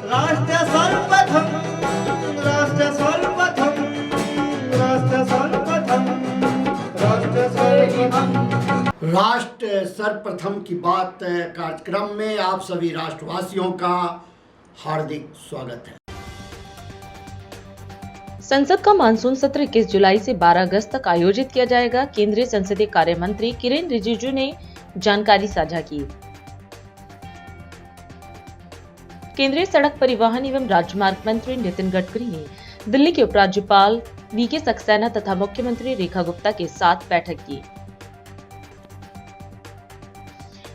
राष्ट्र सर्वप्रथम, राष्ट्र सर्वप्रथम, राष्ट्र सर्वप्रथम, राष्ट्र सर्वप्रथम। राष्ट्र सर्वप्रथम की बात कार्यक्रम में आप सभी राष्ट्रवासियों का हार्दिक स्वागत है। संसद का मानसून सत्र 21 जुलाई से 12 अगस्त तक आयोजित किया जाएगा। केंद्रीय संसदीय कार्य मंत्री किरेन रिजिजू ने जानकारी साझा की। केंद्रीय सड़क परिवहन एवं राजमार्ग मंत्री नितिन गडकरी ने दिल्ली के उपराज्यपाल वीके सक्सेना तथा मुख्यमंत्री रेखा गुप्ता के साथ बैठक की।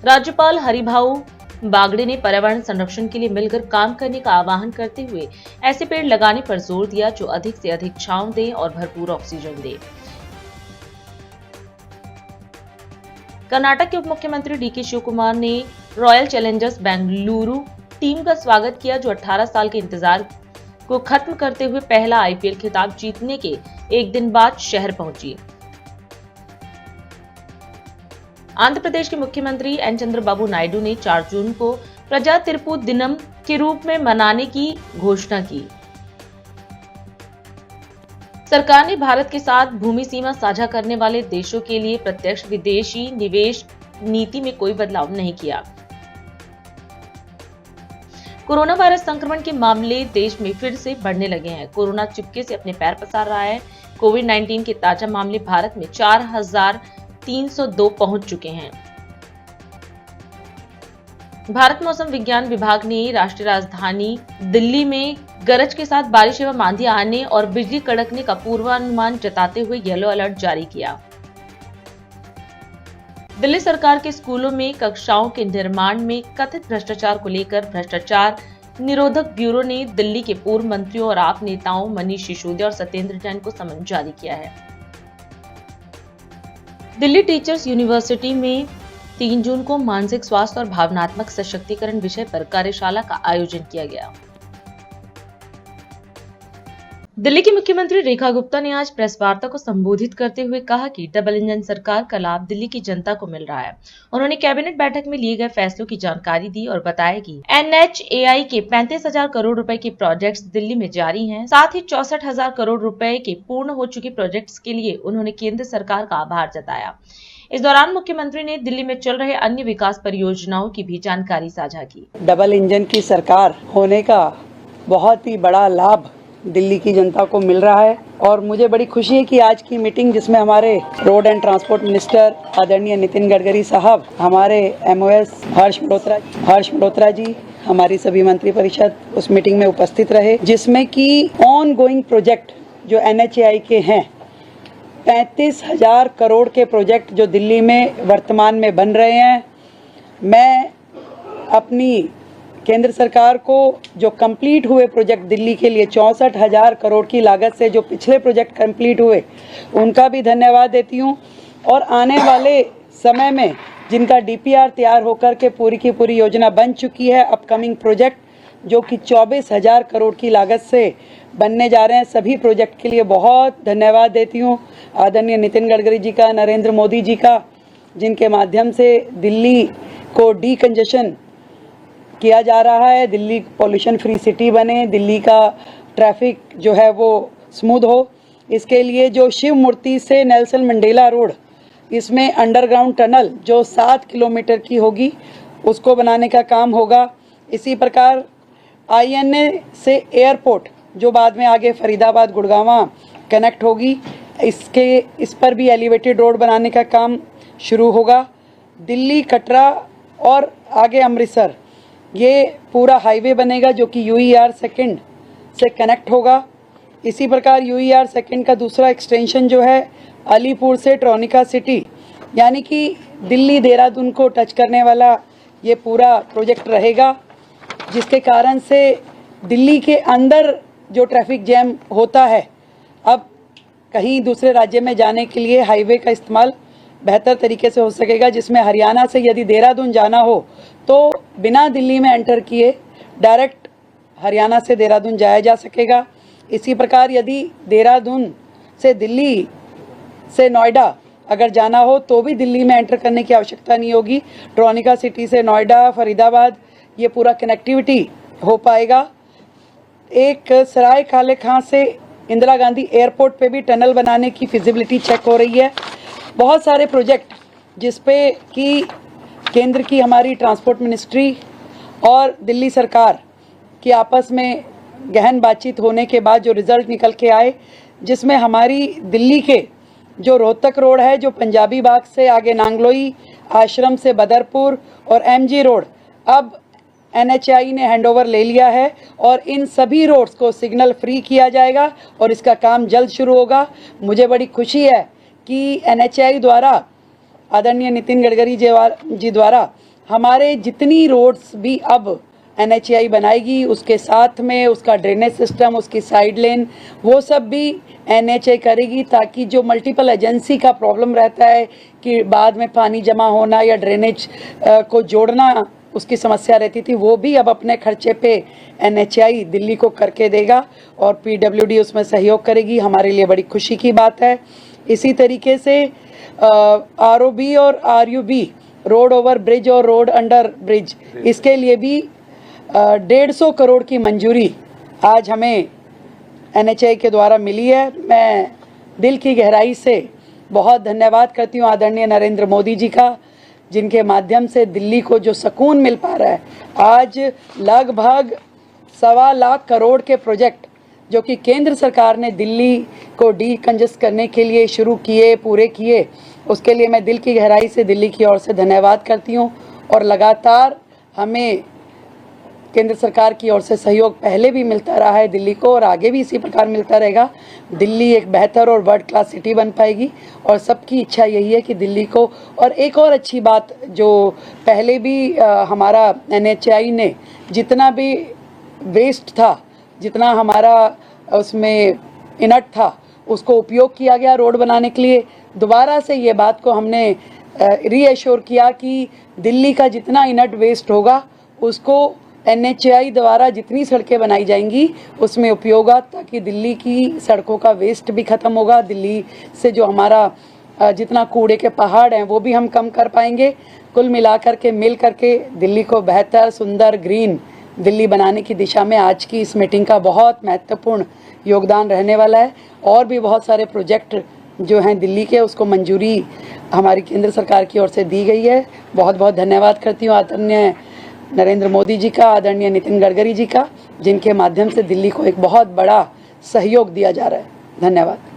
राज्यपाल हरिभाऊ बागड़े ने पर्यावरण संरक्षण के लिए मिलकर काम करने का आह्वान करते हुए ऐसे पेड़ लगाने पर जोर दिया जो अधिक से अधिक छांव दें और भरपूर ऑक्सीजन दें। कर्नाटक के उप मुख्यमंत्री डीके शिवकुमार ने रॉयल चैलेंजर्स बेंगलुरु टीम का स्वागत किया जो 18 साल के इंतजार को खत्म करते हुए पहला आईपीएल खिताब जीतने के एक दिन बाद शहर पहुंची। आंध्र प्रदेश के मुख्यमंत्री एन चंद्रबाबू नायडू ने 4 जून को प्रजा तिरुपु दिनम के रूप में मनाने की घोषणा की। सरकार ने भारत के साथ भूमि सीमा साझा करने वाले देशों के लिए प्रत्यक्ष विदेशी निवेश नीति में कोई बदलाव नहीं किया। कोरोना वायरस संक्रमण के मामले देश में फिर से बढ़ने लगे हैं। कोरोना चुपके से अपने पैर पसार रहा है। कोविड-19 के ताजा मामले भारत में 4,302 पहुंच चुके हैं। भारत मौसम विज्ञान विभाग ने राष्ट्रीय राजधानी दिल्ली में गरज के साथ बारिश एवं आंधी आने और बिजली कड़कने का पूर्वानुमान जताते हुए येलो अलर्ट जारी किया। दिल्ली सरकार के स्कूलों में कक्षाओं के निर्माण में कथित भ्रष्टाचार को लेकर भ्रष्टाचार निरोधक ब्यूरो ने दिल्ली के पूर्व मंत्रियों और आप नेताओं मनीष सिसोदिया और सत्येंद्र जैन को समन जारी किया है। दिल्ली टीचर्स यूनिवर्सिटी में 3 जून को मानसिक स्वास्थ्य और भावनात्मक सशक्तिकरण विषय पर कार्यशाला का आयोजन किया गया। दिल्ली की मुख्यमंत्री रेखा गुप्ता ने आज प्रेस वार्ता को संबोधित करते हुए कहा कि डबल इंजन सरकार का लाभ दिल्ली की जनता को मिल रहा है। उन्होंने कैबिनेट बैठक में लिए गए फैसलों की जानकारी दी और बताया कि NHAI के 35,000 करोड़ रुपए के प्रोजेक्ट्स दिल्ली में जारी हैं। साथ ही 64,000 करोड़ रुपए के पूर्ण हो चुके प्रोजेक्ट्स के लिए उन्होंने केंद्र सरकार का आभार जताया। इस दौरान मुख्यमंत्री ने दिल्ली में चल रहे अन्य विकास परियोजनाओं की भी जानकारी साझा की। डबल इंजन की सरकार होने का बहुत ही बड़ा लाभ दिल्ली की जनता को मिल रहा है और मुझे बड़ी खुशी है कि आज की मीटिंग जिसमें हमारे रोड एंड ट्रांसपोर्ट मिनिस्टर आदरणीय नितिन गडकरी साहब, हमारे MOS हर्ष मल्होत्रा जी, हमारी सभी मंत्री परिषद उस मीटिंग में उपस्थित रहे, जिसमें कि ऑन गोइंग प्रोजेक्ट जो NHAI के हैं 35,000 करोड़ के प्रोजेक्ट जो दिल्ली में वर्तमान में बन रहे हैं। मैं अपनी केंद्र सरकार को जो कंप्लीट हुए प्रोजेक्ट दिल्ली के लिए 64,000 करोड़ की लागत से जो पिछले प्रोजेक्ट कंप्लीट हुए उनका भी धन्यवाद देती हूँ और आने वाले समय में जिनका DPR तैयार होकर के पूरी की पूरी योजना बन चुकी है, अपकमिंग प्रोजेक्ट जो कि 24,000 करोड़ की लागत से बनने जा रहे हैं, सभी प्रोजेक्ट के लिए बहुत धन्यवाद देती हूँ। आदरणीय नितिन गडकरी जी का, नरेंद्र मोदी जी का, जिनके माध्यम से दिल्ली को डीकंजेशन किया जा रहा है, दिल्ली पॉल्यूशन फ्री सिटी बने, दिल्ली का ट्रैफिक जो है वो स्मूथ हो। इसके लिए जो शिव मूर्ति से नेल्सन मंडेला रोड, इसमें अंडरग्राउंड टनल जो 7 किलोमीटर की होगी उसको बनाने का काम होगा। इसी प्रकार INA से एयरपोर्ट जो बाद में आगे फरीदाबाद गुड़गांव कनेक्ट होगी, इस पर भी एलिवेटेड रोड बनाने का काम शुरू होगा। दिल्ली कटरा और आगे अमृतसर ये पूरा हाईवे बनेगा जो कि UER सेकंड से कनेक्ट होगा। इसी प्रकार UER सेकंड का दूसरा एक्सटेंशन जो है अलीपुर से ट्रोनिका सिटी, यानी कि दिल्ली देहरादून को टच करने वाला ये पूरा प्रोजेक्ट रहेगा, जिसके कारण से दिल्ली के अंदर जो ट्रैफिक जैम होता है, अब कहीं दूसरे राज्य में जाने के लिए हाईवे का इस्तेमाल बेहतर तरीके से हो सकेगा, जिसमें हरियाणा से यदि देहरादून जाना हो तो बिना दिल्ली में एंटर किए डायरेक्ट हरियाणा से देहरादून जाया जा सकेगा। इसी प्रकार यदि देहरादून से दिल्ली से नोएडा अगर जाना हो तो भी दिल्ली में एंटर करने की आवश्यकता नहीं होगी। ट्रोनिका सिटी से नोएडा, फरीदाबाद ये पूरा कनेक्टिविटी हो पाएगा एक सराय काले खां से इंदिरा गांधी एयरपोर्ट पे भी टनल बनाने की फिजिबिलिटी चेक हो रही है। बहुत सारे प्रोजेक्ट जिसपे कि केंद्र की हमारी ट्रांसपोर्ट मिनिस्ट्री और दिल्ली सरकार की आपस में गहन बातचीत होने के बाद जो रिजल्ट निकल के आए, जिसमें हमारी दिल्ली के जो रोहतक रोड है, जो पंजाबी बाग से आगे नांगलोई, आश्रम से बदरपुर और एमजी रोड, अब NHAI ने हैंडओवर ले लिया है और इन सभी रोड्स को सिग्नल फ्री किया जाएगा और इसका काम जल्द शुरू होगा। मुझे बड़ी खुशी है कि NHAI द्वारा, आदरणीय नितिन गडकरी जी द्वारा हमारे जितनी रोड्स भी अब NHAI बनाएगी, उसके साथ में उसका ड्रेनेज सिस्टम, उसकी साइड लेन, वो सब भी NHAI करेगी, ताकि जो मल्टीपल एजेंसी का प्रॉब्लम रहता है कि बाद में पानी जमा होना या ड्रेनेज को जोड़ना, उसकी समस्या रहती थी, वो भी अब अपने खर्चे पे NHAI दिल्ली को करके देगा और PWD उसमें सहयोग करेगी। हमारे लिए बड़ी खुशी की बात है। इसी तरीके से ROB और RUB, रोड ओवर ब्रिज और रोड अंडर ब्रिज, इसके लिए भी 150 करोड़ की मंजूरी आज हमें NHAI के द्वारा मिली है। मैं दिल की गहराई से बहुत धन्यवाद करती हूँ आदरणीय नरेंद्र मोदी जी का, जिनके माध्यम से दिल्ली को जो सुकून मिल पा रहा है। आज लगभग 1.25 लाख करोड़ के प्रोजेक्ट जो कि केंद्र सरकार ने दिल्ली को डीकंजेस्ट करने के लिए शुरू किए, पूरे किए, उसके लिए मैं दिल की गहराई से दिल्ली की ओर से धन्यवाद करती हूँ। और लगातार हमें केंद्र सरकार की ओर से सहयोग पहले भी मिलता रहा है दिल्ली को, और आगे भी इसी प्रकार मिलता रहेगा। दिल्ली एक बेहतर और वर्ल्ड क्लास सिटी बन पाएगी और सबकी इच्छा यही है कि दिल्ली को। और एक और अच्छी बात जो पहले भी हमारा NHAI ने जितना भी वेस्ट था, जितना हमारा उसमें इनट था, उसको उपयोग किया गया रोड बनाने के लिए। दोबारा से ये बात को हमने रीएश्योर किया कि दिल्ली का जितना इनट वेस्ट होगा उसको NHAI द्वारा जितनी सड़कें बनाई जाएंगी उसमें उपयोग होगा, ताकि दिल्ली की सड़कों का वेस्ट भी ख़त्म होगा। दिल्ली से जो हमारा जितना कूड़े के पहाड़ हैं वो भी हम कम कर पाएंगे। कुल मिलाकर के मिल करके दिल्ली को बेहतर, सुंदर, ग्रीन दिल्ली बनाने की दिशा में आज की इस मीटिंग का बहुत महत्वपूर्ण योगदान रहने वाला है। और भी बहुत सारे प्रोजेक्ट जो हैं दिल्ली के, उसको मंजूरी हमारी केंद्र सरकार की ओर से दी गई है। बहुत बहुत धन्यवाद करती हूँ आदरणीय नरेंद्र मोदी जी का, आदरणीय नितिन गडकरी जी का, जिनके माध्यम से दिल्ली को एक बहुत बड़ा सहयोग दिया जा रहा है। धन्यवाद।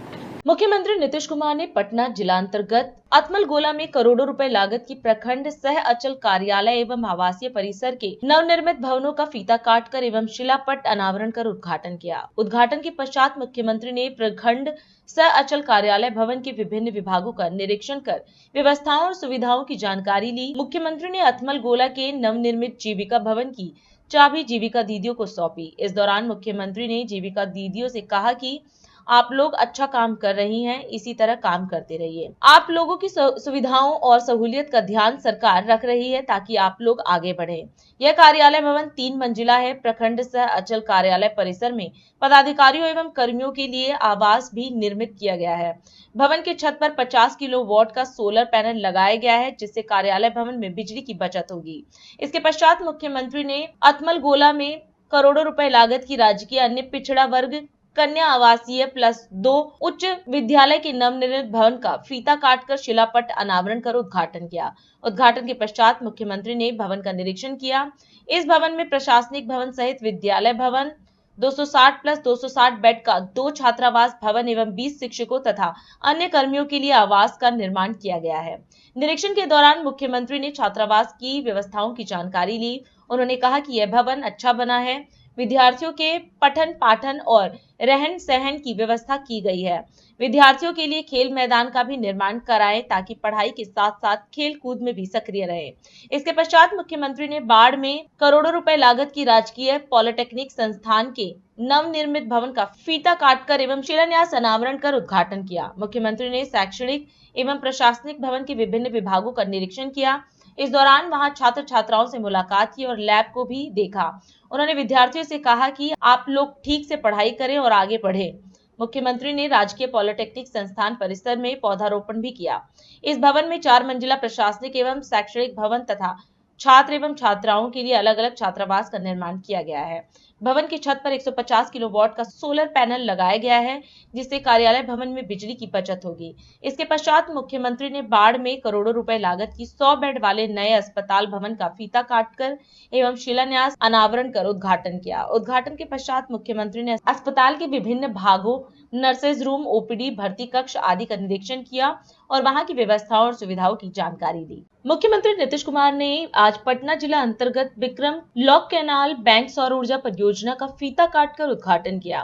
मुख्यमंत्री नीतीश कुमार ने पटना जिला अंतर्गत अतमलगोला में करोड़ों रुपए लागत की प्रखंड सह अचल कार्यालय एवं आवासीय परिसर के नवनिर्मित भवनों का फीता काटकर एवं शिलापट्ट अनावरण कर उद्घाटन किया। उद्घाटन के पश्चात मुख्यमंत्री ने प्रखंड सह अचल कार्यालय भवन के विभिन्न विभागों का निरीक्षण कर व्यवस्थाओं और सुविधाओं की जानकारी ली। मुख्यमंत्री ने अतमलगोला के नवनिर्मित जीविका भवन की चाबी जीविका दीदियों को सौंपी। इस दौरान मुख्यमंत्री ने जीविका दीदियों से कहा कि आप लोग अच्छा काम कर रही हैं, इसी तरह काम करते रहिए। आप लोगों की सुविधाओं और सहूलियत का ध्यान सरकार रख रही है ताकि आप लोग आगे बढ़ें। यह कार्यालय भवन 3 मंजिला है। प्रखंड सह अचल कार्यालय परिसर में पदाधिकारियों एवं कर्मियों के लिए आवास भी निर्मित किया गया है। भवन के छत पर 50 किलोवाट का सोलर पैनल लगाया गया है, जिससे कार्यालय भवन में बिजली की बचत होगी। इसके पश्चात मुख्यमंत्री ने अतमलगोला में करोड़ों रुपए लागत की राजकीय अन्य पिछड़ा वर्ग कन्या आवासीय +2 उच्च विद्यालय के नवनिर्मित भवन का फीता काटकर शिलापट्ट अनावरण कर उद्घाटन किया। उद्घाटन के पश्चात मुख्यमंत्री ने भवन का निरीक्षण किया। इस भवन में प्रशासनिक भवन सहित विद्यालय भवन, 260 + 260 बेड का 2 छात्रावास भवन एवं 20 शिक्षकों तथा अन्य कर्मियों के लिए आवास का निर्माण किया गया है। निरीक्षण के दौरान मुख्यमंत्री ने छात्रावास की व्यवस्थाओं की जानकारी ली। उन्होंने कहा कि यह भवन अच्छा बना है, विद्यार्थियों के पठन पाठन और रहन सहन की व्यवस्था की गई है। विद्यार्थियों के लिए खेल मैदान का भी निर्माण कराएं ताकि पढ़ाई के साथ साथ खेल कूद में भी सक्रिय रहे। इसके पश्चात मुख्यमंत्री ने बाढ़ में करोड़ों रुपए लागत की राजकीय पॉलिटेक्निक संस्थान के नवनिर्मित भवन का फीता काटकर एवं शिलान्यास अनावरण कर उद्घाटन किया। मुख्यमंत्री ने शैक्षणिक एवं प्रशासनिक भवन के विभिन्न विभागों का निरीक्षण किया। इस दौरान वहां छात्र छात्राओं से मुलाकात की और लैब को भी देखा। उन्होंने विद्यार्थियों से कहा कि आप लोग ठीक से पढ़ाई करें और आगे बढ़ें। मुख्यमंत्री ने राजकीय पॉलिटेक्निक संस्थान परिसर में पौधारोपण भी किया। इस भवन में 4 मंजिला प्रशासनिक एवं शैक्षणिक भवन तथा छात्र एवं छात्राओं के लिए अलग अलग छात्रावास का निर्माण किया गया है। भवन की छत पर 150 किलोवाट का सोलर पैनल लगाया गया है, जिससे कार्यालय भवन में बिजली की बचत होगी। इसके पश्चात मुख्यमंत्री ने बाढ़ में करोड़ों रुपए लागत की 100 बेड वाले नए अस्पताल भवन का फीता काटकर एवं शिलान्यास अनावरण कर उद्घाटन किया। उद्घाटन के पश्चात मुख्यमंत्री ने अस्पताल के विभिन्न भागों, नर्सेज रूम, ओपीडी, भर्ती कक्ष आदि का निरीक्षण किया और वहां की व्यवस्थाओं और सुविधाओं की जानकारी दी। मुख्यमंत्री नीतीश कुमार ने आज पटना जिला अंतर्गत विक्रम लॉक कैनाल बैंक सौर ऊर्जा परियोजना का फीता काटकर उद्घाटन किया।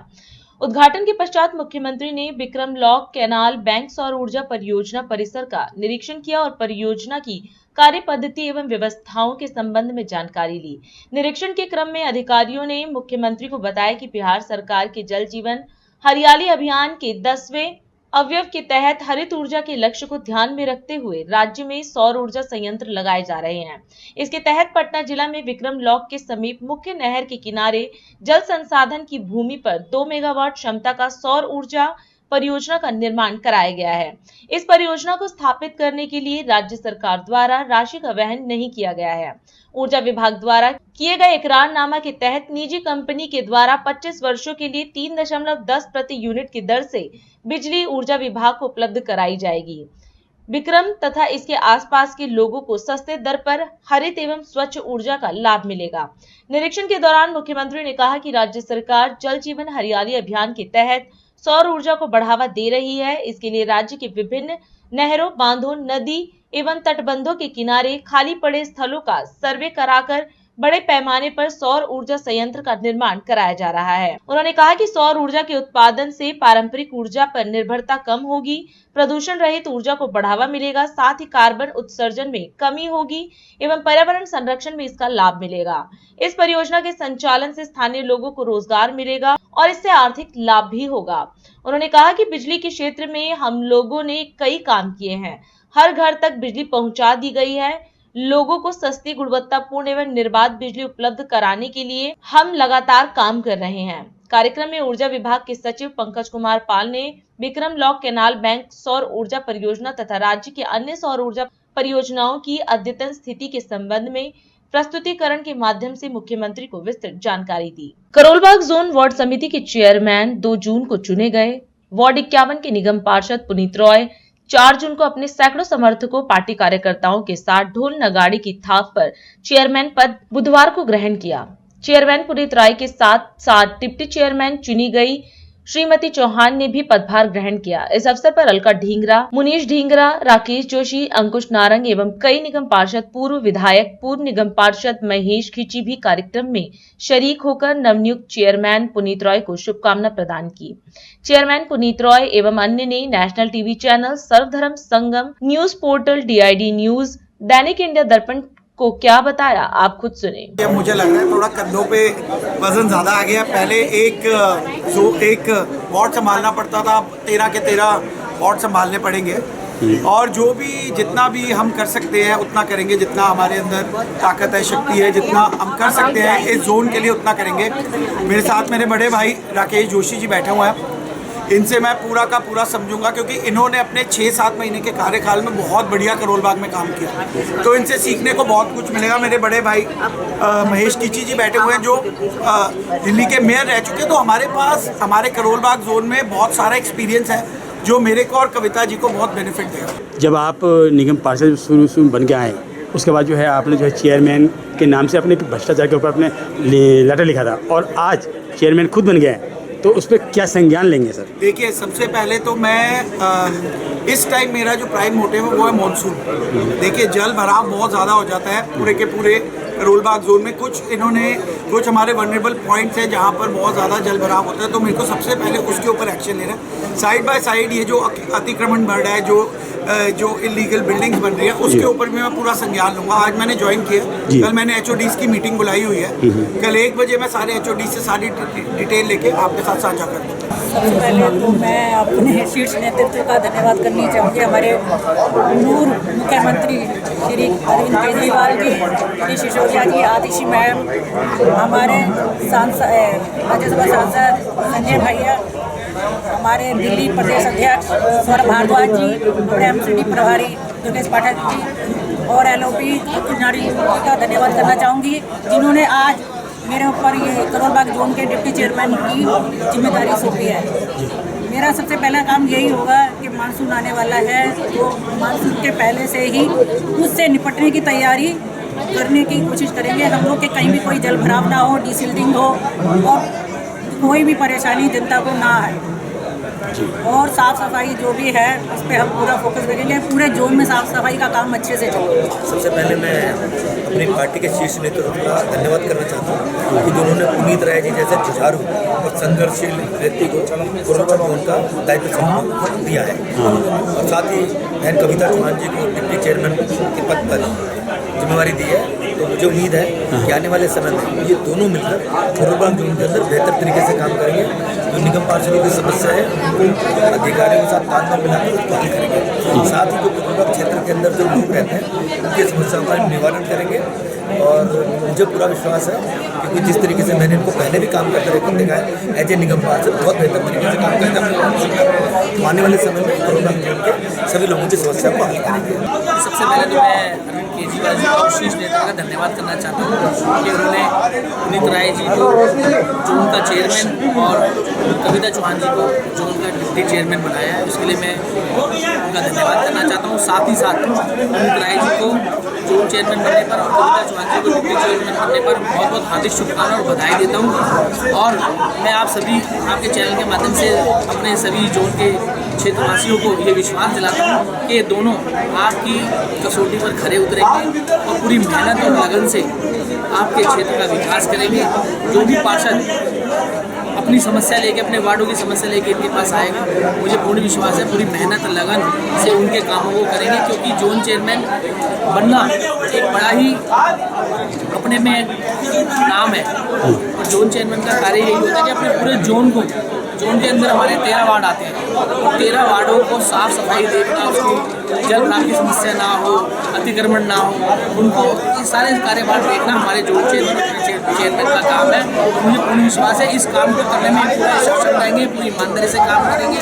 उद्घाटन के पश्चात मुख्यमंत्री ने विक्रम लॉक कैनाल बैंक सौर ऊर्जा परियोजना परिसर का निरीक्षण किया और परियोजना की कार्य पद्धति एवं व्यवस्थाओं के संबंध में जानकारी ली। निरीक्षण के क्रम में अधिकारियों ने मुख्यमंत्री को बताया कि बिहार सरकार के जल जीवन हरियाली अभियान के 10वें अवयव के तहत हरित ऊर्जा के लक्ष्य को ध्यान में रखते हुए राज्य में सौर ऊर्जा संयंत्र लगाए जा रहे हैं। इसके तहत पटना जिला में विक्रम लॉक के समीप मुख्य नहर के किनारे जल संसाधन की भूमि पर 2 मेगावाट क्षमता का सौर ऊर्जा परियोजना का निर्माण कराया गया है। इस परियोजना को स्थापित करने के लिए राज्य सरकार द्वारा राशि का वहन नहीं किया गया है। ऊर्जा विभाग द्वारा किए गए इकरारनामा के तहत निजी कंपनी के द्वारा 25 वर्षों के लिए 3.10 प्रति यूनिट की दर से बिजली ऊर्जा विभाग को उपलब्ध कराई जाएगी। विक्रम तथा इसके आसपास के लोगों को सस्ते दर पर हरित एवं स्वच्छ ऊर्जा का लाभ मिलेगा। निरीक्षण के दौरान मुख्यमंत्री ने कहा कि राज्य सरकार जल जीवन हरियाली अभियान के तहत सौर ऊर्जा को बढ़ावा दे रही है। इसके लिए राज्य के विभिन्न नहरों, बांधों, नदी एवं तटबंधों के किनारे खाली पड़े स्थलों का सर्वे कराकर बड़े पैमाने पर सौर ऊर्जा संयंत्र का निर्माण कराया जा रहा है। उन्होंने कहा कि सौर ऊर्जा के उत्पादन से पारंपरिक ऊर्जा पर निर्भरता कम होगी, प्रदूषण रहित ऊर्जा को बढ़ावा मिलेगा, साथ ही कार्बन उत्सर्जन में कमी होगी एवं पर्यावरण संरक्षण में इसका लाभ मिलेगा। इस परियोजना के संचालन से स्थानीय लोगों को रोजगार मिलेगा और इससे आर्थिक लाभ भी होगा। उन्होंने कहा कि बिजली के क्षेत्र में हम लोगों ने कई काम किए हैं, हर घर तक बिजली पहुंचा दी गई है। लोगों को सस्ती, गुणवत्तापूर्ण एवं निर्बाध बिजली उपलब्ध कराने के लिए हम लगातार काम कर रहे हैं। कार्यक्रम में ऊर्जा विभाग के सचिव पंकज कुमार पाल ने विक्रम लॉक कैनाल बैंक सौर ऊर्जा परियोजना तथा राज्य के अन्य सौर ऊर्जा परियोजनाओं की अद्यतन स्थिति के संबंध में प्रस्तुतिकरण के माध्यम से मुख्यमंत्री को विस्तृत जानकारी दी। करोलबाग जोन वार्ड समिति के चेयरमैन 2 जून को चुने गए। वार्ड 51 के निगम पार्षद पुनीत रॉय 4 जून को अपने सैकड़ों समर्थकों, पार्टी कार्यकर्ताओं के साथ ढोल नगाड़े की थाप पर चेयरमैन पद बुधवार को ग्रहण किया। चेयरमैन पुनीत राय के साथ साथ डिप्टी चेयरमैन चुनी गई श्रीमती चौहान ने भी पदभार ग्रहण किया। इस अवसर पर अलका ढींगरा, मुनीश ढींगरा, राकेश जोशी, अंकुश नारंग एवं कई निगम पार्षद, पूर्व विधायक, पूर्व निगम पार्षद महेश खिची भी कार्यक्रम में शरीक होकर नवनियुक्त चेयरमैन पुनीत रॉय को शुभकामना प्रदान की। चेयरमैन पुनीत रॉय एवं अन्य ने नेशनल टीवी चैनल, सर्वधर्म संगम, news portal, DID news, Dainik India दर्पण को क्या बताया, आप खुद सुने। मुझे लग रहा है थोड़ा कंधों पे वजन ज्यादा आ गया। पहले एक वार्ड संभालना पड़ता था, 13 के 13 वार्ड संभालने पड़ेंगे और जो भी जितना भी हम कर सकते हैं उतना करेंगे, जितना हमारे अंदर ताकत है, शक्ति है, जितना हम कर सकते हैं इस जोन के लिए उतना करेंगे। मेरे साथ मेरे बड़े भाई राकेश जोशी जी बैठे हुए हैं, इनसे मैं पूरा का पूरा समझूंगा क्योंकि इन्होंने अपने 6-7 महीने के कार्यकाल में बहुत बढ़िया करोलबाग में काम किया, तो इनसे सीखने को बहुत कुछ मिलेगा। मेरे बड़े भाई महेश खिची जी बैठे हुए हैं जो दिल्ली के मेयर रह चुके हैं, तो हमारे पास हमारे करोलबाग जोन में बहुत सारा एक्सपीरियंस है जो मेरे को और कविता जी को बहुत बेनिफिट देगा। जब आप निगम पार्षद शुरू बन के आए, उसके बाद जो है आपने जो है चेयरमैन के नाम से अपने भ्रष्टाचार के ऊपर अपने लेटर लिखा था और आज चेयरमैन खुद बन गए, तो उस पर क्या संज्ञान लेंगे सर? देखिए, सबसे पहले तो मैं इस टाइम मेरा जो प्राइम मोटिव है वो है मानसून। देखिए, जल भराव बहुत ज़्यादा हो जाता है पूरे के पूरे करोलबाग जोन में। कुछ हमारे वनरेबल पॉइंट्स हैं जहाँ पर बहुत ज़्यादा जल भराव होता है, तो मेरे को सबसे पहले उसके ऊपर एक्शन लेना है। साइड बाय साइड ये जो अतिक्रमण बढ़ रहा है, जो इलीगल बिल्डिंग्स बन रही है, उसके ऊपर भी मैं पूरा संज्ञान लूँगा। आज मैंने ज्वाइन किया, कल मैंने HODs की मीटिंग बुलाई हुई है, कल 1 बजे मैं सारे HOD से सारी डिटेल लेके आपके साथ साझा कर दूँगा। सबसे पहले तो मैं अपने शीर्ष नेतृत्व का धन्यवाद करनी चाहूँगी। हमारे पूर्व मुख्यमंत्री श्री अरविंद केजरीवाल जी, श्री सिसोदिया जी, आतिशी मैम, हमारे राज्यसभा सांसद संजय भैया, हमारे दिल्ली प्रदेश अध्यक्ष सौरभ भारद्वाज जी, हमारे MCD प्रभारी योगेश पाठक जी और LOP नारी का धन्यवाद करना चाहूँगी, जिन्होंने आज मेरे ऊपर ये करोल बाग जोन के डिप्टी चेयरमैन की जिम्मेदारी सौंपी है। मेरा सबसे पहला काम यही होगा कि मानसून आने वाला है, तो मानसून के पहले से ही उससे निपटने की तैयारी करने की कोशिश करेंगे। हम लोग के कहीं भी कोई जल भराव ना हो, डिसिल्टिंग हो और कोई भी परेशानी जनता को ना आए। और साफ़ सफाई जो भी है उस पर हम पूरा फोकस करेंगे, पूरे जोन में साफ़ सफाई का काम अच्छे से चले। सबसे पहले मैं अपनी पार्टी के शीर्ष नेतृत्व का धन्यवाद करना चाहता हूँ कि जिन्होंने पुनीत राय जी जैसे जुझारू और संघर्षशील व्यक्ति को कोरोना जोन का दायित्व संभाल दिया है, और साथ ही बहन कविता चौहान जी को डिप्टी चेयरमैन के पद पर जिम्मेवारी दी है। तो मुझे उम्मीद है कि आने वाले समय में ये दोनों मिलकर कोरोना जोन के अंदर बेहतर तरीके से काम करेंगे। जो निगम पार्षदों की समस्या है उनको अधिकारियों के साथ तालमेल मिलाकर उसको हल करेंगे। साथ ही जो कोरोना क्षेत्र के अंदर जो लोग रहते हैं उनकी समस्याओं का निवारण करेंगे। और मुझे पूरा विश्वास है क्योंकि जिस तरीके से मैंने इनको पहले भी काम करते रहकर देखा है, एज ए निगम पार्षद बहुत बेहतर तरीके से काम करते हैं। आने वाले समय में कोरोना जोन के सभी लोगों की समस्या को हल करेंगे। सबसे पहले तो मैं अरविंद केजरीवाल जी और शीर्ष नेता का धन्यवाद करना चाहता हूँ कि उन्होंने पुनीत राय जी को जोन का चेयरमैन और कविता चौहान जी को जोन का डिप्टी चेयरमैन बनाया है। उसके लिए मैं उनका धन्यवाद करना चाहता हूँ। साथ ही साथ पुनीत राय जी को जोन चेयरमैन बनने पर और कविता चौहान जी को डिप्टी चेयरमैन बनने पर बहुत बहुत हार्दिक शुभकामनाएं और बधाई देता हूँ। और मैं आप सभी आपके चैनल के माध्यम से अपने सभी जोन के क्षेत्रवासियों को ये विश्वास दिलाता हूँ कि ये दोनों आपकी कसौटी पर खरे उतरेंगे और पूरी मेहनत और लगन से आपके क्षेत्र का विकास करेंगे। जो भी पार्षद अपनी समस्या लेके, अपने वार्डों की समस्या लेके इनके पास आएगा, मुझे पूर्ण विश्वास है पूरी मेहनत लगन से उनके कामों को करेंगे। क्योंकि जोन चेयरमैन बनना एक बड़ा ही अपने में नाम है, और जोन चेयरमैन का कार्य यही होता है कि अपने पूरे जोन के अंदर हमारे 13 वार्ड आते हैं, 13 वार्डों को साफ सफाई देखना, उसकी जल भराव की समस्या ना हो, अतिक्रमण ना हो, उनको ये सारे कार्यभार देखना हमारे जोन चेयरमैन का काम है। मुझे पूर्ण विश्वास है इस काम को करने में पूरा सक्षम रहेंगे, पूरी ईमानदारी से काम करेंगे।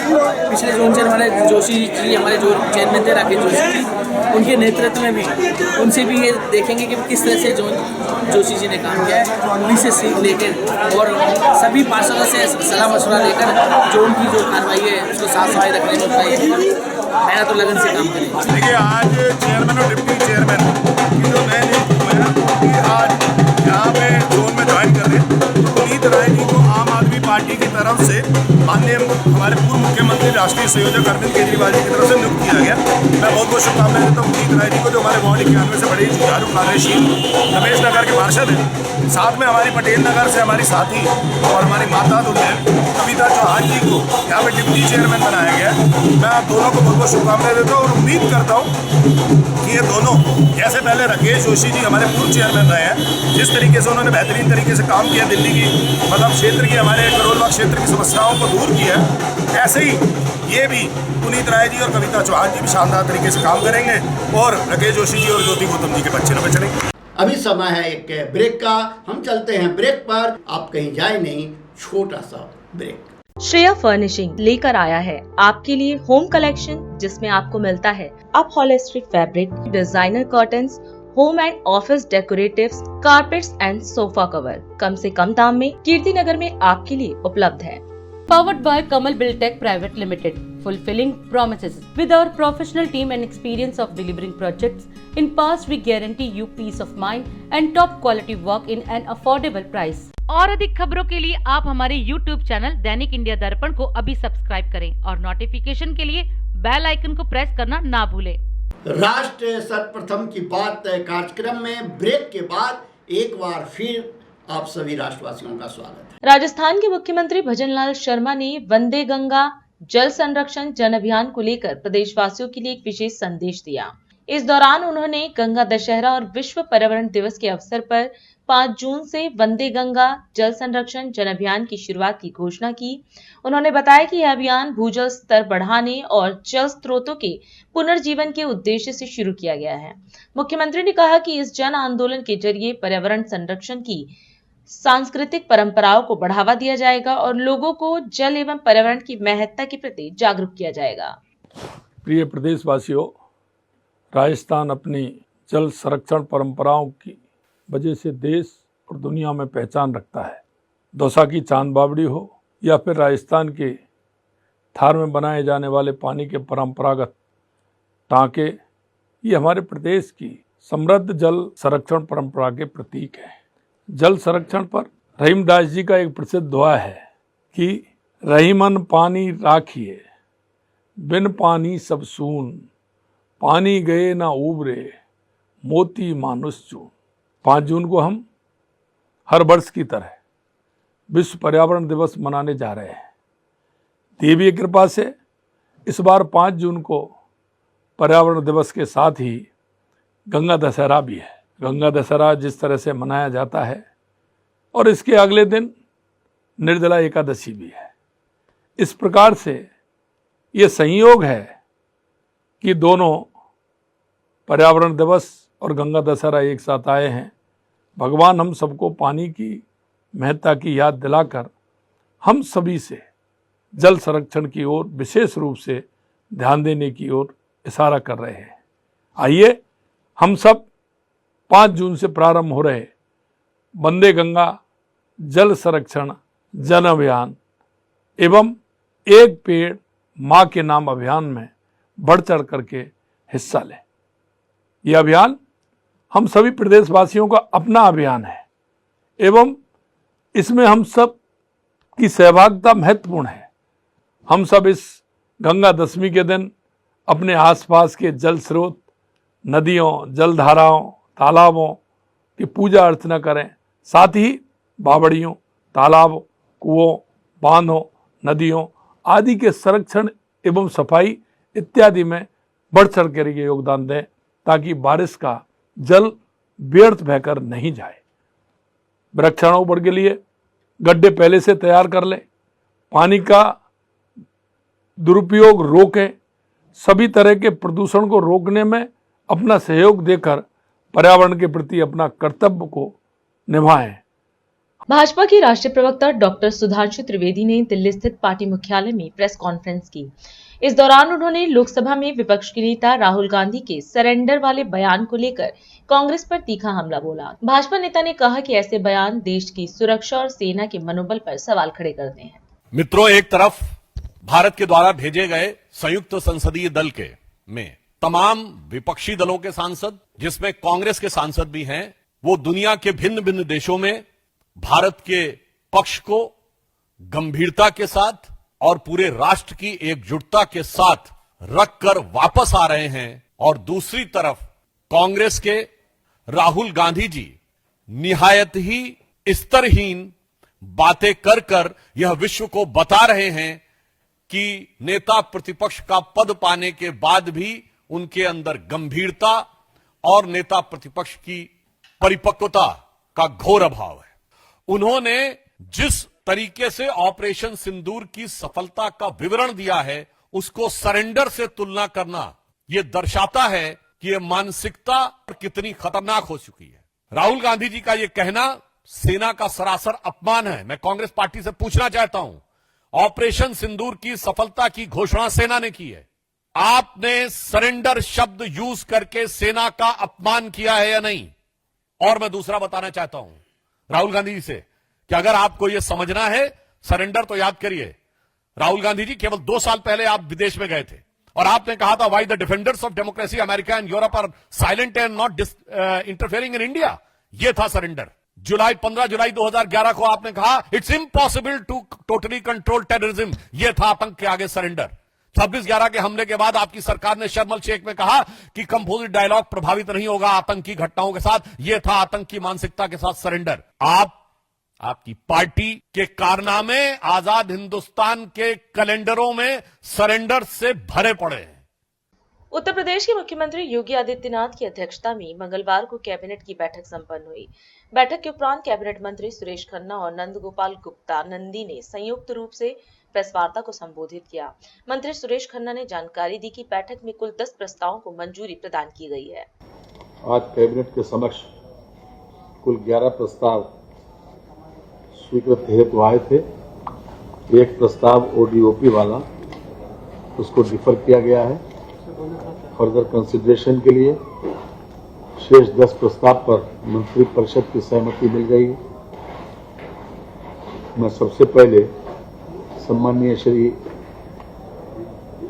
पिछले जोन चेयरमैन हमारे जोशी जी, हमारे जो चेयरमैन थे राकेश जोशी जी, उनके नेतृत्व में भी उनसे भी ये देखेंगे कि किस तरह से जोशी जी ने काम किया है, उन्हीं से सीख लेकर और सभी पार्षदों से सलाह मशवरा लेकर जो उनकी जो कार्रवाई है उसको साफ सफाई रखने में उनका मेहनत और लगन से काम करें। देखिए, आज चेयरमैन और डिप्टी चेयरमैन की जो नए नियुक्त हुए हैं कि आज यहाँ पे जोन में ज्वाइन कर रहे हैं, तो पुनीत राय जी को आम आदमी पार्टी की तरफ से माननीय हमारे पूर्व मुख्यमंत्री राष्ट्रीय संयोजक अरविंद केजरीवाल जी की तरफ से नियुक्त किया गया। मैं बहुत बहुत शुभकामनाएं देता हूँ पुनीत राय जी को, जो हमारे वार्ड 91 से बड़े जुझारू कार्यशील रमेश नगर के पार्षद हैं। साथ में हमारी पटेल नगर से हमारी साथी और हमारी माता दुल्हन कविता चौहान जी को यहाँ पे डिप्टी चेयरमैन बनाया गया। मैं आप दोनों को बहुत बहुत शुभकामनाएं देता हूँ और उम्मीद करता हूँ कि ये दोनों, जैसे पहले राकेश जोशी जी हमारे पूर्व चेयरमैन रहे हैं, जिस तरीके से उन्होंने बेहतरीन तरीके से काम किया, दिल्ली की मतलब क्षेत्र की, हमारे करोल बाग क्षेत्र की समस्याओं को दूर किया, ऐसे ही ये भी पुनीत राय जी और कविता चौहान जी भी शानदार तरीके से काम करेंगे और राकेश जोशी जी और ज्योति गौतम जी के बच्चे पे चलेंगे। अभी समय है एक ब्रेक का, हम चलते हैं ब्रेक पर, आप कहीं जाए नहीं, छोटा सा ब्रेक। श्रेया फर्निशिंग लेकर आया है आपके लिए होम कलेक्शन, जिसमें आपको मिलता है upholstery fabric, designer curtains, home and office decoratives, carpets and sofa cover कम से कम दाम में कीर्ति नगर में आपके लिए उपलब्ध है। Powered by Kamal Buildtech Private Limited, fulfilling promises. With our professional team and experience of delivering projects, in past we guarantee you peace of mind and top quality work in an affordable price. और अधिक खबरों के लिए आप हमारे YouTube channel दैनिक India दर्पण को अभी सब्सक्राइब करें और नोटिफिकेशन के लिए बेल आइकन को प्रेस करना ना भूलें। राष्ट्र सर्वप्रथम की बात कार्यक्रम में ब्रेक के बाद एक बार फिर आप सभी राष्ट्रवासियों का स्वागत है। राजस्थान के मुख्यमंत्री भजनलाल शर्मा ने वंदे गंगा जल संरक्षण जन अभियान को लेकर प्रदेशवासियों के लिए एक विशेष संदेश दिया। इस दौरान उन्होंने गंगा दशहरा और विश्व पर्यावरण दिवस के अवसर पर 5 जून से वंदे गंगा जल संरक्षण जन अभियान की शुरुआत की घोषणा की। उन्होंने बताया कि यह अभियान भूजल स्तर बढ़ाने और जल स्रोतों के पुनर्जीवन के उद्देश्य से शुरू किया गया है। मुख्यमंत्री ने कहा कि इस जन आंदोलन के जरिए पर्यावरण संरक्षण की सांस्कृतिक परंपराओं को बढ़ावा दिया जाएगा और लोगों को जल एवं पर्यावरण की महत्ता के प्रति जागरूक किया जाएगा। प्रिय प्रदेशवासियों, राजस्थान अपनी जल संरक्षण परंपराओं की वजह से देश और दुनिया में पहचान रखता है। दौसा की चांद बावड़ी हो या फिर राजस्थान के थार में बनाए जाने वाले पानी के परंपरागत टांके, ये हमारे प्रदेश की समृद्ध जल संरक्षण परंपरा के प्रतीक है। जल संरक्षण पर रहीमदास जी का एक प्रसिद्ध दोहा है कि रहीमन पानी राखिए, बिन पानी सब सून, पानी गए ना उबरे, मोती मानुष चून। 5 जून को हम हर वर्ष की तरह विश्व पर्यावरण दिवस मनाने जा रहे हैं। देवीय कृपा से इस बार 5 जून को पर्यावरण दिवस के साथ ही गंगा दशहरा भी है। गंगा दशहरा जिस तरह से मनाया जाता है और इसके अगले दिन निर्जला एकादशी भी है, इस प्रकार से ये संयोग है कि दोनों पर्यावरण दिवस और गंगा दशहरा एक साथ आए हैं। भगवान हम सबको पानी की महत्ता की याद दिलाकर हम सभी से जल संरक्षण की ओर विशेष रूप से ध्यान देने की ओर इशारा कर रहे हैं। आइए हम सब 5 जून से प्रारंभ हो रहे वंदे गंगा जल संरक्षण जन अभियान एवं एक पेड़ माँ के नाम अभियान में बढ़ चढ़ करके हिस्सा लें। यह अभियान हम सभी प्रदेशवासियों का अपना अभियान है एवं इसमें हम सब की सहभागिता महत्वपूर्ण है। हम सब इस गंगा दशमी के दिन अपने आसपास के जल स्रोत, नदियों, जलधाराओं, तालाबों की पूजा अर्चना करें। साथ ही बावड़ियों, तालाब, कुओं, बांधों, नदियों आदि के संरक्षण एवं सफाई इत्यादि में बढ़ चढ़ कर योगदान दें ताकि बारिश का जल व्यर्थ बहकर नहीं जाए। वृक्षारोपण के लिए गड्ढे पहले से तैयार कर लें, पानी का दुरुपयोग रोकें, सभी तरह के प्रदूषण को रोकने में अपना सहयोग देकर पर्यावरण के प्रति अपना कर्तव्य को निभाएं। भाजपा की राष्ट्रीय प्रवक्ता डॉक्टर सुधांशु त्रिवेदी ने दिल्ली स्थित पार्टी मुख्यालय में प्रेस कॉन्फ्रेंस की। इस दौरान उन्होंने लोकसभा में विपक्ष के नेता राहुल गांधी के सरेंडर वाले बयान को लेकर कांग्रेस पर तीखा हमला बोला। भाजपा नेता ने कहा कि ऐसे बयान देश की सुरक्षा और सेना के मनोबल पर सवाल खड़े करते हैं। मित्रों, एक तरफ भारत के द्वारा भेजे गए संयुक्त संसदीय दल के में तमाम विपक्षी दलों के सांसद, जिसमें कांग्रेस के सांसद भी हैं, वो दुनिया के भिन्न भिन्न देशों में भारत के पक्ष को गंभीरता के साथ और पूरे राष्ट्र की एकजुटता के साथ रखकर वापस आ रहे हैं। और दूसरी तरफ कांग्रेस के राहुल गांधी जी निहायत ही स्तरहीन बातें कर कर यह विश्व को बता रहे हैं कि नेता प्रतिपक्ष का पद पाने के बाद भी उनके अंदर गंभीरता और नेता प्रतिपक्ष की परिपक्वता का घोर अभाव है। उन्होंने जिस तरीके से ऑपरेशन सिंदूर की सफलता का विवरण दिया है, उसको सरेंडर से तुलना करना यह दर्शाता है कि यह मानसिकता कितनी खतरनाक हो चुकी है। राहुल गांधी जी का यह कहना सेना का सरासर अपमान है। मैं कांग्रेस पार्टी से पूछना चाहता हूं, ऑपरेशन सिंदूर की सफलता की घोषणा सेना ने की है, आपने सरेंडर शब्द यूज करके सेना का अपमान किया है या नहीं? और मैं दूसरा बताना चाहता हूं राहुल गांधी जी से कि अगर आपको यह समझना है सरेंडर, तो याद करिए राहुल गांधी जी केवल 2 साल पहले आप विदेश में गए थे और आपने कहा था why the defenders of democracy America and Europe are silent and not interfering in India. यह था सरेंडर। 15 जुलाई 2011 को आपने कहा it's impossible to totally control terrorism. यह था आतंक के आगे सरेंडर। 26/11 के हमले के बाद आपकी सरकार ने शर्म अल शेख में कहा कि कंपोजिट डायलॉग प्रभावित नहीं होगा आतंकी घटनाओं के साथ। यह था आतंक की मानसिकता के साथ सरेंडर। आपकी पार्टी के कारनामे आजाद हिंदुस्तान के कैलेंडरों में सरेंडर से भरे पड़े हैं। उत्तर प्रदेश के मुख्यमंत्री योगी आदित्यनाथ की अध्यक्षता में मंगलवार को कैबिनेट की बैठक संपन्न हुई। बैठक के उपरांत कैबिनेट मंत्री सुरेश खन्ना और नंद गोपाल गुप्ता नंदी ने संयुक्त रूप से प्रेस वार्ता को संबोधित किया। मंत्री सुरेश खन्ना ने जानकारी दी कि बैठक में कुल 10 प्रस्तावों को मंजूरी प्रदान की गई है। आज कैबिनेट के समक्ष कुल 11 प्रस्ताव स्वीकृत हेतु आए थे। एक प्रस्ताव ओडीओपी वाला, उसको डिफर किया गया है फर्दर कंसिडरेशन के लिए। शेष 10 प्रस्ताव पर मंत्रिपरिषद की सहमति मिल गई। मैं सबसे पहले सम्माननीय श्री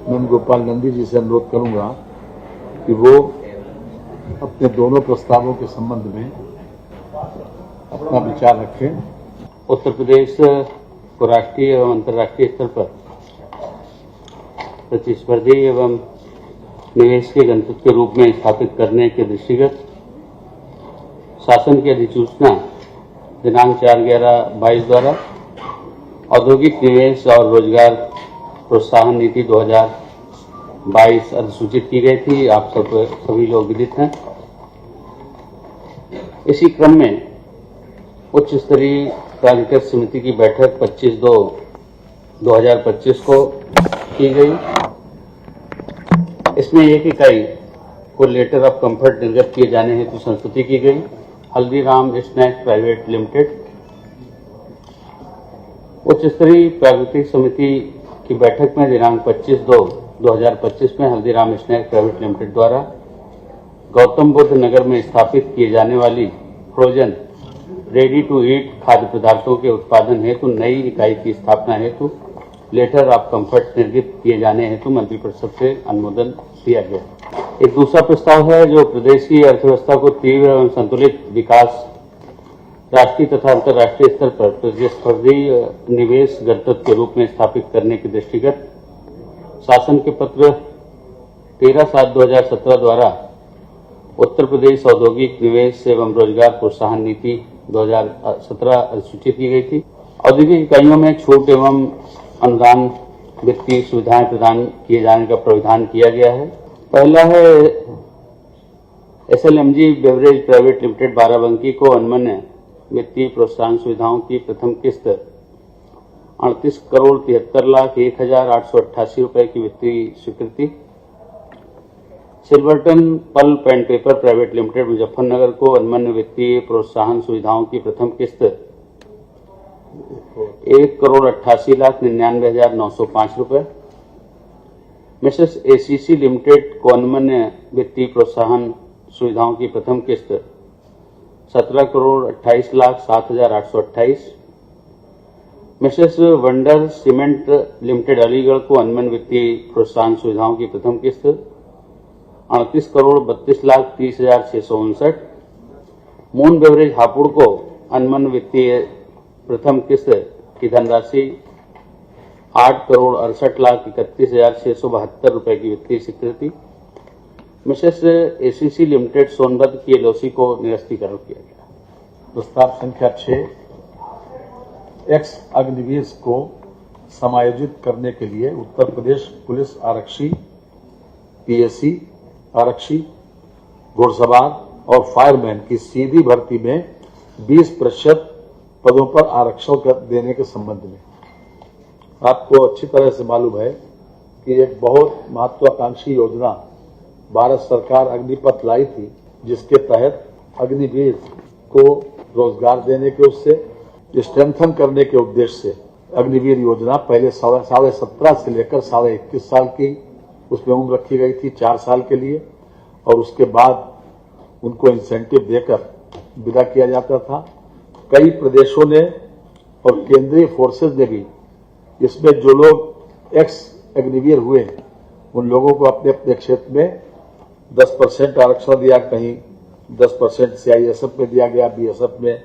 नंद गोपाल नंदी जी से अनुरोध करूंगा कि वो अपने दोनों प्रस्तावों के संबंध में अपना विचार रखें। उत्तर प्रदेश को राष्ट्रीय एवं अंतर्राष्ट्रीय स्तर पर प्रतिस्पर्धी एवं निवेश के गंतव्य के रूप में स्थापित करने के दृष्टिगत शासन की अधिसूचना दिनांक 4/11/22 द्वारा औद्योगिक निवेश और रोजगार प्रोत्साहन नीति 2022 अधिसूचित की गई थी। आप सभी लोग विदित हैं। इसी क्रम में उच्च स्तरीय प्राधिकृत समिति की बैठक 25/2/2025 को की गई। इसमें एक इकाई को लेटर ऑफ कंफर्ट निर्गत किए जाने हेतु संस्तुति की गई। Haldiram snacks private limited. उच्च स्तरीय प्राधिकृत समिति की बैठक में दिनांक 25/2/2025 में हल्दीराम स्नैक्स प्राइवेट लिमिटेड द्वारा गौतम बुद्ध नगर में स्थापित किए जाने वाली फ्रोजन रेडी टू ईट खाद्य पदार्थों के उत्पादन हेतु नई इकाई की स्थापना हेतु लेटर ऑफ कंफर्ट निर्गत किए जाने हेतु मंत्रिपरिषद से अनुमोदन दिया गया। एक दूसरा प्रस्ताव है जो प्रदेश की अर्थव्यवस्था को तीव्र एवं संतुलित विकास राष्ट्रीय तथा अंतर्राष्ट्रीय स्तर पर प्रतिस्पर्धी निवेश गंतव्य के रूप में स्थापित करने के दृष्टिगत शासन के पत्र 13/7/2017 द्वारा उत्तर प्रदेश औद्योगिक निवेश एवं रोजगार प्रोत्साहन नीति 2017 अधिसूचित की गई थी। औद्योगिक इकाइयों में छूट एवं अनुदान वित्तीय सुविधाएं प्रदान किए जाने का प्रावधान किया गया है। पहला है SLMG beverage private limited Barabanki को अनमन्य वित्तीय प्रोत्साहन सुविधाओं की प्रथम किस्त 38,73,01,888 रुपए की वित्तीय स्वीकृति। Silverton pulp and paper private limited Muzaffarnagar को अनमन्य वित्तीय प्रोत्साहन सुविधाओं की प्रथम किस्त 1,88,99,905 रुपए। मिसेस ACC लिमिटेड को अनमन्य वित्तीय प्रोत्साहन सुविधाओं की प्रथम किस्त 17,28,07,828। Mrs wonder cement limited Aligarh को अनमन्य वित्तीय प्रोत्साहन सुविधाओं की प्रथम किस्त 38,32,30,659। मून बेवरेज हापुड़ को अनमन्य वित्तीय प्रथम किस्त की धनराशि 8,68,31,672 रुपए की वित्तीय स्वीकृति। मिसेस ACC लिमिटेड सोनभद्र की LOC को निरस्तीकरण किया गया। प्रस्ताव संख्या 6 एक्स अग्निवीर को समायोजित करने के लिए उत्तर प्रदेश पुलिस आरक्षी, PSC आरक्षी, घुड़सवार और फायरमैन की सीधी भर्ती में 20% पदों पर आरक्षण देने के संबंध में। आपको अच्छी तरह से मालूम है कि एक बहुत महत्वाकांक्षी योजना भारत सरकार अग्निपथ लाई थी, जिसके तहत अग्निवीर को रोजगार देने के उससे स्ट्रेंथन करने के उद्देश्य से अग्निवीर योजना पहले 17.5 से लेकर 21.5 साल की उसमें उम्र रखी गई थी, 4 साल के लिए, और उसके बाद उनको इंसेंटिव देकर विदा किया जाता था। कई प्रदेशों ने और केंद्रीय फोर्सेज ने भी इसमें जो लोग एक्स अग्निवीर हुए उन लोगों को अपने अपने क्षेत्र में 10% आरक्षण दिया, कहीं 10% CISF में दिया गया, BSF में,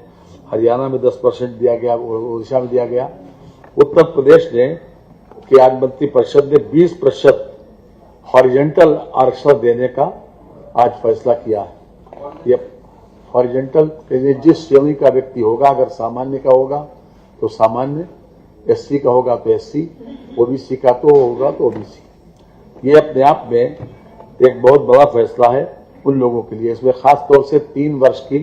हरियाणा में 10% दिया गया, ओडिशा में दिया गया। उत्तर प्रदेश ने की आज मंत्रिपरिषद ने 20% हॉरिजेंटल आरक्षण देने का आज फैसला किया है। ये हॉरिजेंटल जिस श्रेणी का व्यक्ति होगा, अगर सामान्य का होगा तो सामान्य, SC का होगा तो SC, OBC का तो होगा तो OBC। ये अपने आप में एक बहुत बड़ा फैसला है उन लोगों के लिए। इसमें खास तौर से 3 वर्ष की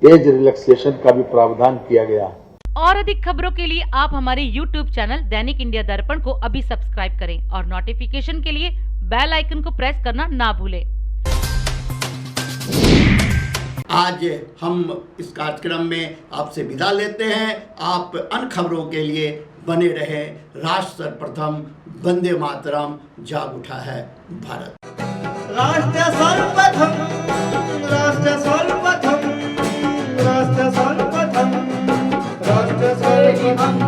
एज रिलैक्सेशन का भी प्रावधान किया गया है। और अधिक खबरों के लिए आप हमारे YouTube चैनल दैनिक इंडिया दर्पण को अभी सब्सक्राइब करें और नोटिफिकेशन के लिए बेल आइकन को प्रेस करना ना भूलें। आज हम इस कार्यक्रम में आपसे विदा लेते हैं। आप अन्य खबरों के लिए बने रहें। राष्ट्र सर्वप्रथम, वंदे मातरम, जाग उठा है भारत। राष्ट्र सर्वप्रथम राष्ट्र सर्वप्रथम राष्ट्र सर्वप्रथम राष्ट्र सर्वप्रथम